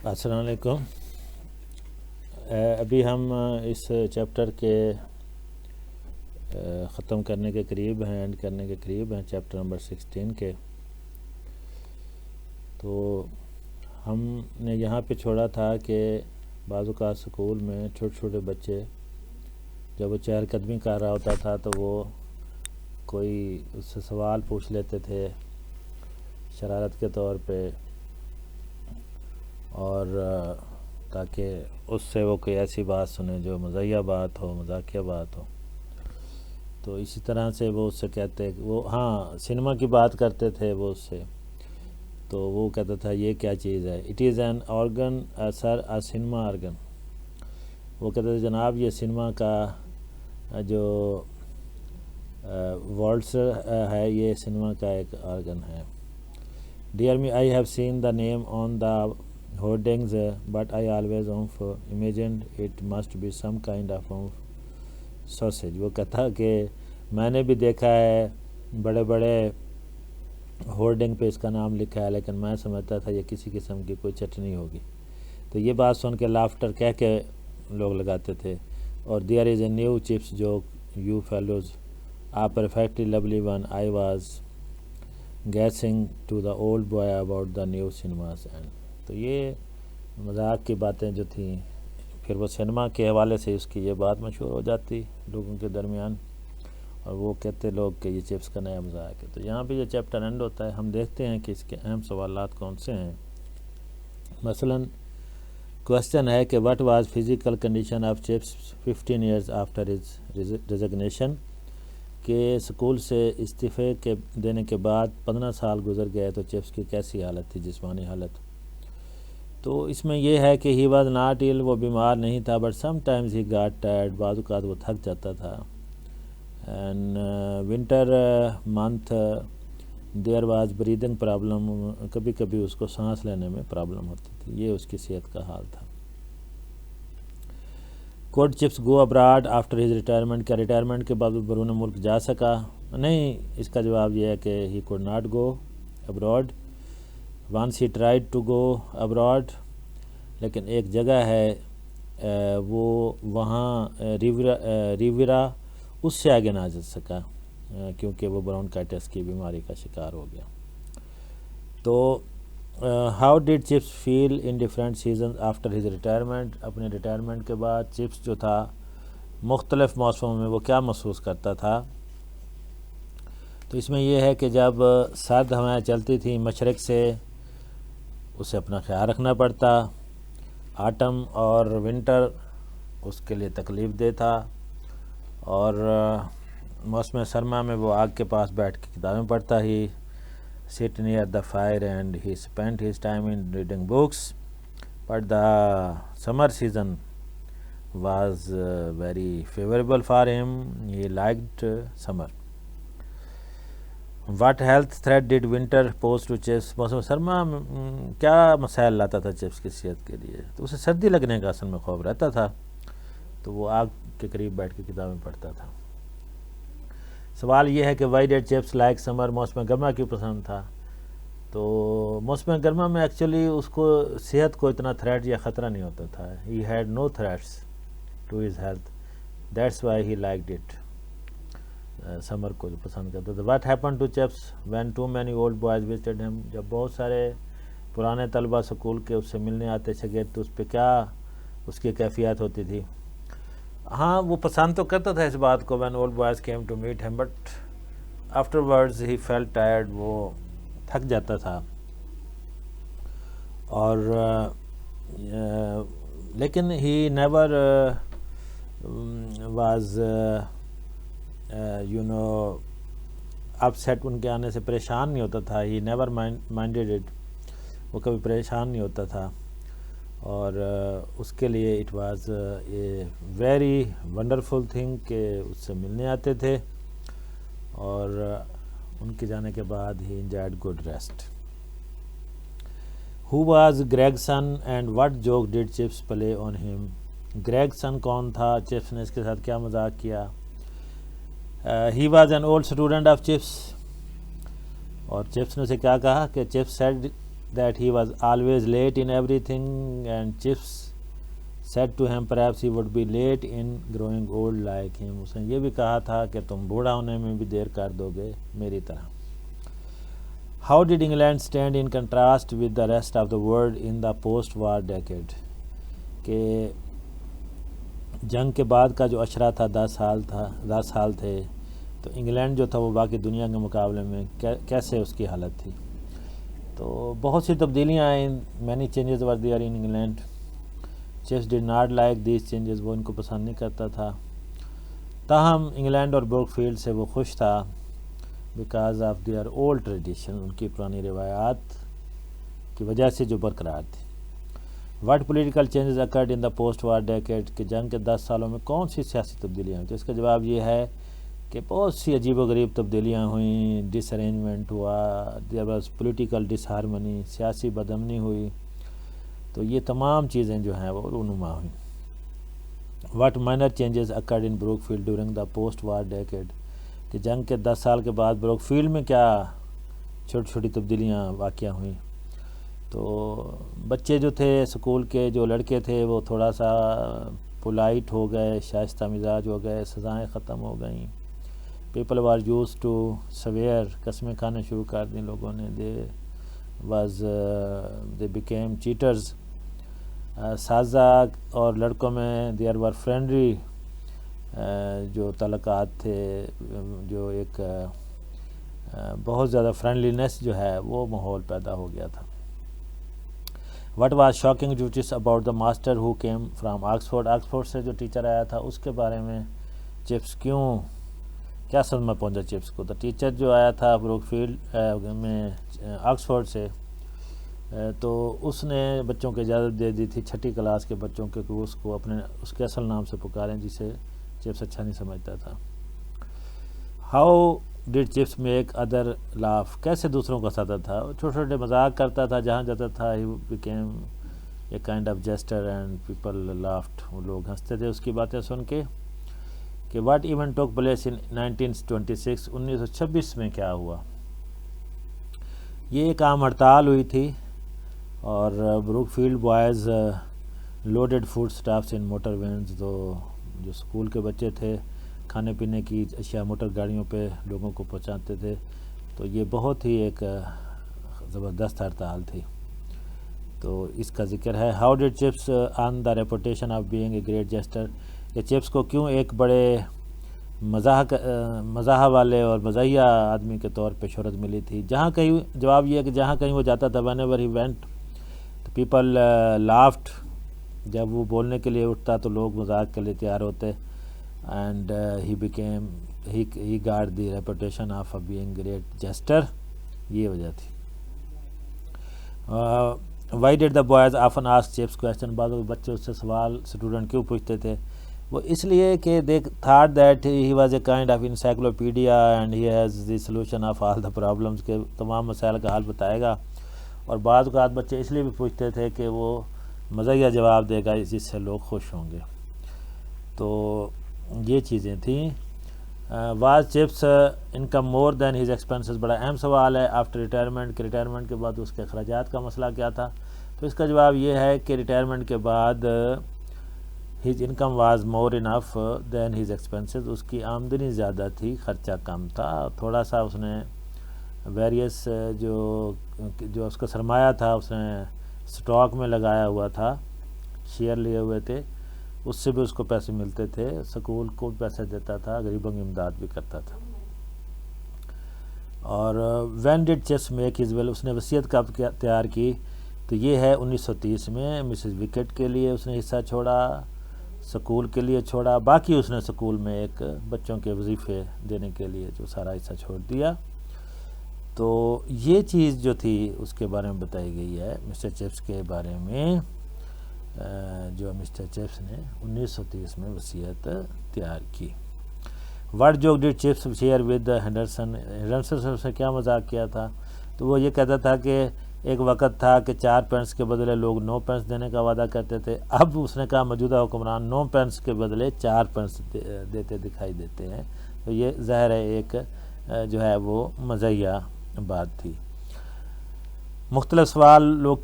السلام علیکم. ابھی ہم اس چیپٹر کے ختم کرنے کے قریب ہیں، اینڈ کرنے کے قریب ہیں، چیپٹر نمبر 16 کے. تو ہم نے یہاں پہ چھوڑا تھا کہ بعض اوقات سکول میں چھوٹے چھوٹے بچے جب وہ چہل قدمی کر رہا ہوتا تھا تو وہ کوئی اس سے سوال پوچھ لیتے تھے شرارت کے طور پہ، اور تاکہ اس سے وہ کوئی ایسی بات سنے جو مزاحیہ بات ہو، مذاقیہ بات ہو. تو اسی طرح سے وہ اس سے کہتے وہ سنیما کی بات کرتے تھے وہ اس سے. تو وہ کہتا تھا یہ کیا چیز ہے؟ It is an organ sir, a cinema organ. وہ کہتے تھے جناب یہ سنیما کا جو والٹس ہے یہ سنیما کا ایک آرگن ہے. Dear me I have seen the name on the hoardings but I always imagined it must be some kind of sausage. وہ کہتا کہ میں نے بھی دیکھا ہے بڑے بڑے ہورڈنگ پہ اس کا نام لکھا ہے، لیکن میں سمجھتا تھا یہ کسی قسم کی کوئی چٹنی ہوگی. تو یہ بات سن کے لافٹر کہہ کے لوگ لگاتے تھے. اور there is a new Chips joke you fellows a perfectly lovely one I was gassing to the old boy about the new cinemas and. تو یہ مذاق کی باتیں جو تھیں، پھر وہ سنیما کے حوالے سے اس کی یہ بات مشہور ہو جاتی لوگوں کے درمیان، اور وہ کہتے لوگ کہ یہ چپس کا نیا مذاق ہے. تو یہاں پہ یہ چیپٹر اینڈ ہوتا ہے. ہم دیکھتے ہیں کہ اس کے اہم سوالات کون سے ہیں. مثلا کوشچن ہے کہ what was physical condition of chips 15 years after his resignation, کہ اسکول سے استعفے کے دینے کے بعد 15 سال گزر گئے تو چپس کی کیسی حالت تھی، جسمانی حالت. تو اس میں یہ ہے کہ ہی واز ناٹ ill، وہ بیمار نہیں تھا، but some times he got tired, بعض اوقات وہ تھک جاتا تھا. And winter month there was breathing problem, کبھی کبھی اس کو سانس لینے میں پرابلم ہوتی تھی. یہ اس کی صحت کا حال تھا. Could Chips go abroad after his retirement, کیا ریٹائرمنٹ کے بعد بیرون ملک جا سکا؟ نہیں، اس کا جواب یہ ہے کہ he could not go abroad. Once he tried to go abroad, لیکن ایک جگہ ہے وہ وہاں ریورا اس سے آگے نہ جا سکا کیونکہ وہ برونکائٹس کی بیماری کا شکار ہو گیا. تو how did Chips feel in different seasons after his retirement, اپنے ریٹائرمنٹ کے بعد چپس جو تھا مختلف موسموں میں وہ کیا محسوس کرتا تھا؟ تو اس میں یہ ہے کہ جب سرد ہوائیں چلتی تھیں مشرق سے اسے اپنا خیال رکھنا پڑتا. آٹم اور ونٹر اس کے لیے تکلیف دہ تھا، اور موسم سرما میں وہ آگ کے پاس بیٹھ کے کتابیں پڑھتا ہی. sit near the fire and he spent his time in reading books, but the summer season was very favorable for him. He liked summer. What health threat did winter pose to chips؟ موسم سرما کیا مسائل لاتا تھا chips کی صحت کے لیے؟ تو اسے سردی لگنے کا اصل میں خوف رہتا تھا، تو وہ آگ کے قریب بیٹھ کے کتابیں پڑھتا تھا. سوال یہ ہے کہ وائی ڈیڈ چپس لائک سمر، موسم گرما کیوں پسند تھا؟ تو موسم گرما میں ایکچولی اس کو صحت کو اتنا تھریٹ یا خطرہ نہیں ہوتا تھا. He had no threats to his health, that's why he liked it. Summer کو جو پسند کرتا تھا. What happen to Chips when too many old boys visited him, جب بہت سارے پرانے طلبہ سکول کے اس سے ملنے آتے شاگرد تو اس پہ کیا اس کی کیفیت ہوتی تھی؟ ہاں، وہ پسند تو کرتا تھا اس بات کو. When old boys came to meet him but afterwards he felt tired, وہ تھک جاتا تھا. اور لیکن he never was upset, ان کے آنے سے پریشان نہیں ہوتا تھا. ہی نیور مائنڈیڈ اٹ، وہ کبھی پریشان نہیں ہوتا تھا. اور اس کے لیے it was a very wonderful thing کہ اس سے ملنے آتے تھے، اور ان کے جانے کے بعد he enjoyed good rest. Who was Gregson and what joke did Chips play on him? Gregson کون تھا؟ چپس نے اس کے ساتھ کیا مذاق کیا؟ He was an old student of Chips, اور چپس نے اسے کیا کہا کہ Chips said that he was always late in everything, and Chips said to him perhaps he would be late in growing old like him. اس نے یہ بھی کہا تھا کہ تم بوڑھا ہونے میں بھی دیر کر دو گے میری طرح. How did England stand in contrast with the rest of the world in the post-war decade? کہ جنگ کے بعد کا جو اشرہ تھا 10 سال تھے، تو انگلینڈ جو تھا وہ باقی دنیا کے مقابلے میں کیسے اس کی حالت تھی. تو بہت سی تبدیلیاں آئیں. many changes were there in England. Chips did not like these changes. وہ ان کو پسند نہیں کرتا تھا. تاہم انگلینڈ اور بروک فیلڈ سے وہ خوش تھا because of their old tradition. ان کی پرانی روایات کی وجہ سے جو برقرار تھی. What political changes occurred in the post-war decade? کہ جنگ کے 10 سالوں میں کون سی سیاسی تبدیلیاں ہوئی؟ تو اس کا جواب یہ ہے کہ بہت سی عجیب و غریب تبدیلیاں ہوئیں. ڈس ارینجمنٹ ہوا. there was political disharmony. سیاسی بدامنی ہوئی. تو یہ تمام چیزیں جو ہیں وہ رونما ہوئیں. What minor changes occurred in Brookfield during the post-war decade? کہ جنگ کے 10 سال کے بعد بروک فیلڈ میں کیا چھوٹی چھوٹی تبدیلیاں واقع ہوئیں. تو بچے جو تھے اسکول کے، جو لڑکے تھے وہ تھوڑا سا پولائٹ ہو گئے، شائستہ مزاج ہو گئے، سزائیں ختم ہو گئیں. People were used to swear. قسمیں کھانے شروع کر دیں لوگوں نے. They became cheaters. سازہ اور لڑکوں میں دیئر ور فرینڈلی جو تعلقات تھے، جو ایک بہت زیادہ فرینڈلینس جو ہے وہ ماحول پیدا ہو گیا تھا. What was shocking to Chips about the master who came from Oxford? Oxford سے جو ٹیچر آیا تھا اس کے بارے میں چپس کیا صدمہ پہنچا چپس کو. تو ٹیچر جو آیا تھا بروک فیلڈ میں آکسفورڈ سے، تو اس نے بچوں کو اجازت دے دی تھی 6ٹھی کلاس کے بچوں کے کہ اس کو اس کے اصل نام سے پکاریں، جسے چپس اچھا نہیں سمجھتا تھا. How did Chips make other laugh. کیسے دوسروں کو ہنساتا تھا. چھوٹے چھوٹے مذاق کرتا تھا جہاں جاتا تھا. He became a kind of gesture and people laughed. وہ لوگ ہنستے تھے اس کی باتیں سن کے. کہ what event took place in 1926. 1926 میں کیا ہوا. یہ ایک عام ہڑتال ہوئی تھی اور Brookfield boys loaded food stuffs in motor vans. تو جو اسکول کے بچے تھے کھانے پینے کی اشیاء موٹر گاڑیوں پہ لوگوں کو پہنچاتے تھے. تو یہ بہت ہی ایک زبردست ہڑتال تھی. تو اس کا ذکر ہے. How did chips on the reputation of being a great gesture. کہ چپس کو کیوں ایک بڑے مزاح والے اور مزاحیہ آدمی کے طور پہ شہرت ملی تھی. جہاں کہیں جواب یہ ہے کہ جہاں کہیں وہ جاتا تھا when ever he went people laughed. جب وہ بولنے کے لیے اٹھتا تو لوگ مذاق کے لیے تیار ہوتے. And he got the reputation of being great gesture. یہ وجہ تھی. Why did the boys often ask chips question. بعض بچے اس سے سوال اسٹوڈنٹ کیوں پوچھتے تھے. وہ اس لیے کہ they thought that he was a kind of encyclopedia and he has the solution of all the problems. کے تمام مسائل کا حل بتائے گا. اور بعض اوقات بچے اس لیے بھی پوچھتے تھے کہ وہ مزاحیہ جواب دے گا جس سے لوگ خوش ہوں گے. تو یہ چیزیں تھیں. Was Chips income more than his expenses. بڑا اہم سوال ہے آفٹر ریٹائرمنٹ. کہ ریٹائرمنٹ کے بعد اس کے اخراجات کا مسئلہ کیا تھا. تو اس کا جواب یہ ہے کہ ریٹائرمنٹ کے بعد his income was more enough than his expenses. اس کی آمدنی زیادہ تھی، خرچہ کم تھا. تھوڑا سا اس نے ویریس جو اس کا سرمایہ تھا اس نے اسٹاک میں لگایا ہوا تھا، شیئر لیے ہوئے تھے، اس سے بھی اس کو پیسے ملتے تھے. سکول کو پیسے دیتا تھا، غریبوں کی امداد بھی کرتا تھا. اور when did Chips make his will. اس نے وصیت کب تیار کی. تو یہ ہے 1930 میں. مسز وکٹ کے لیے اس نے حصہ چھوڑا، سکول کے لیے چھوڑا. باقی اس نے سکول میں ایک بچوں کے وظیفے دینے کے لیے جو سارا حصہ چھوڑ دیا. تو یہ چیز جو تھی اس کے بارے میں بتائی گئی ہے مسٹر چپس کے بارے میں، جو مسٹر چپس نے 1930 میں وصیت تیار کی. What joke did Chips share with Henderson. Henderson سے کیا مذاق کیا تھا. تو وہ یہ کہتا تھا کہ ایک وقت تھا کہ 4 پینس کے بدلے لوگ 9 پینس دینے کا وعدہ کرتے تھے. اب اس نے کہا موجودہ حکمران 9 پینس کے بدلے 4 پینس دیتے دکھائی دیتے ہیں. تو یہ ظاہر ہے ایک جو ہے وہ مزاحیہ بات تھی. مختلف سوال لوگ